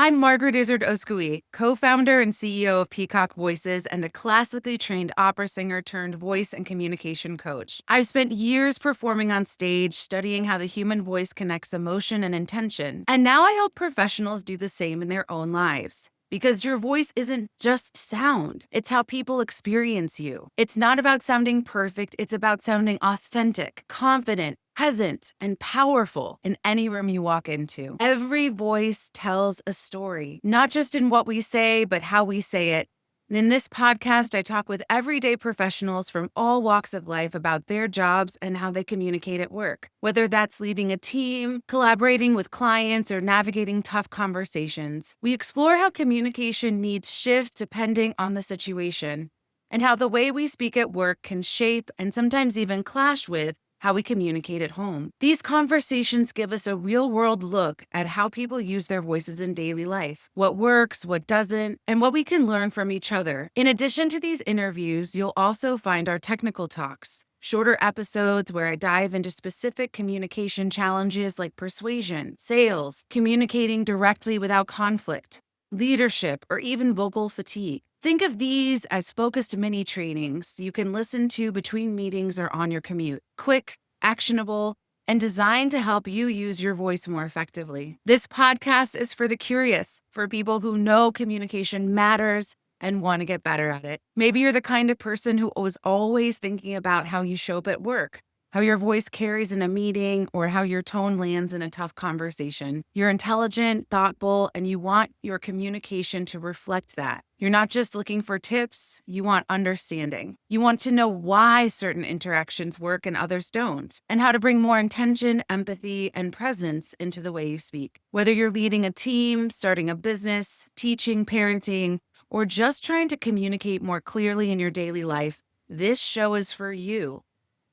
I'm Margaret Izard Oskoui, co-founder and CEO of Peacock Voices and a classically trained opera singer turned voice and communication coach. I've spent years performing on stage, studying how the human voice connects emotion and intention, and now I help professionals do the same in their own lives. Because your voice isn't just sound, it's how people experience you. It's not about sounding perfect, it's about sounding authentic, confident, present, and powerful in any room you walk into. Every voice tells a story, not just in what we say, but how we say it. And in this podcast, I talk with everyday professionals from all walks of life about their jobs and how they communicate at work. Whether that's leading a team, collaborating with clients, or navigating tough conversations, we explore how communication needs shift depending on the situation, and how the way we speak at work can shape and sometimes even clash with how we communicate at home. These conversations give us a real-world look at how people use their voices in daily life, what works, what doesn't, and what we can learn from each other. In addition to these interviews, you'll also find our technical talks, shorter episodes where I dive into specific communication challenges like persuasion, sales, communicating directly without conflict, leadership, or even vocal fatigue. Think of these as focused mini trainings you can listen to between meetings or on your commute. Quick, actionable, and designed to help you use your voice more effectively. This podcast is for the curious, for people who know communication matters and want to get better at it. Maybe you're the kind of person who is always thinking about how you show up at work, how your voice carries in a meeting, or how your tone lands in a tough conversation. You're intelligent, thoughtful, and you want your communication to reflect that. You're not just looking for tips, you want understanding. You want to know why certain interactions work and others don't, and how to bring more intention, empathy, and presence into the way you speak. Whether you're leading a team, starting a business, teaching, parenting, or just trying to communicate more clearly in your daily life, this show is for you.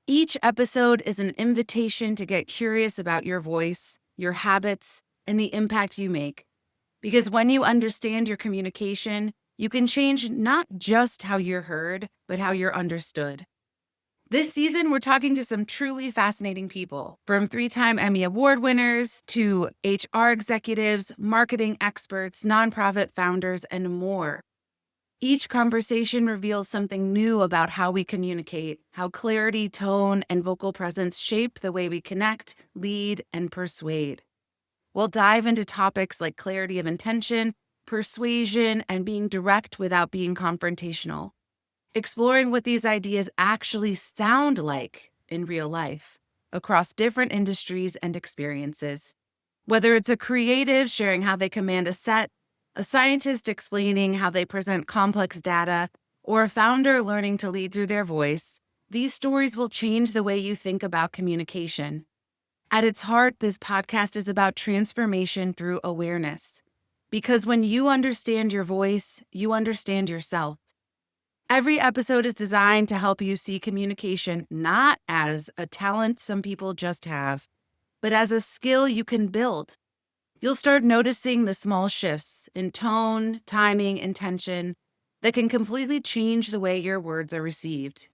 Each episode is an invitation to get curious about your voice, your habits, and the impact you make. Because when you understand your communication, you can change not just how you're heard, but how you're understood. This season, we're talking to some truly fascinating people, from 3-time Emmy Award winners to HR executives, marketing experts, nonprofit founders, and more. Each conversation reveals something new about how we communicate, how clarity, tone, and vocal presence shape the way we connect, lead, and persuade. We'll dive into topics like clarity of intention, persuasion, and being direct without being confrontational, exploring what these ideas actually sound like in real life across different industries and experiences. Whether it's a creative sharing how they command a set, a scientist explaining how they present complex data, or a founder learning to lead through their voice, these stories will change the way you think about communication. At its heart, this podcast is about transformation through awareness. Because when you understand your voice, you understand yourself. Every episode is designed to help you see communication not as a talent some people just have, but as a skill you can build. You'll start noticing the small shifts in tone, timing, intention that can completely change the way your words are received.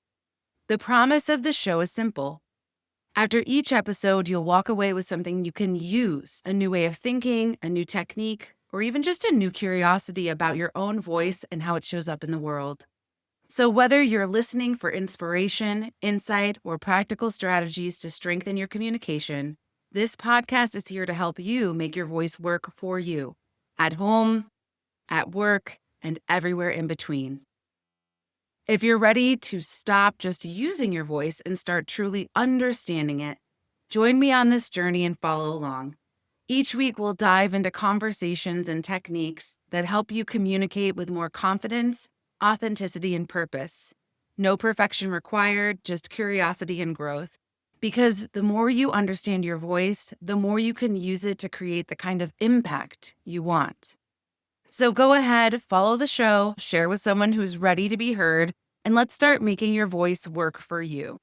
The promise of the show is simple. After each episode, you'll walk away with something you can use, a new way of thinking, a new technique, or even just a new curiosity about your own voice and how it shows up in the world. So whether you're listening for inspiration, insight, or practical strategies to strengthen your communication, this podcast is here to help you make your voice work for you, at home, at work, and everywhere in between. If you're ready to stop just using your voice and start truly understanding it, join me on this journey and follow along. Each week, we'll dive into conversations and techniques that help you communicate with more confidence, authenticity, and purpose. No perfection required, just curiosity and growth. Because the more you understand your voice, the more you can use it to create the kind of impact you want. So go ahead, follow the show, share with someone who's ready to be heard, and let's start making your voice work for you.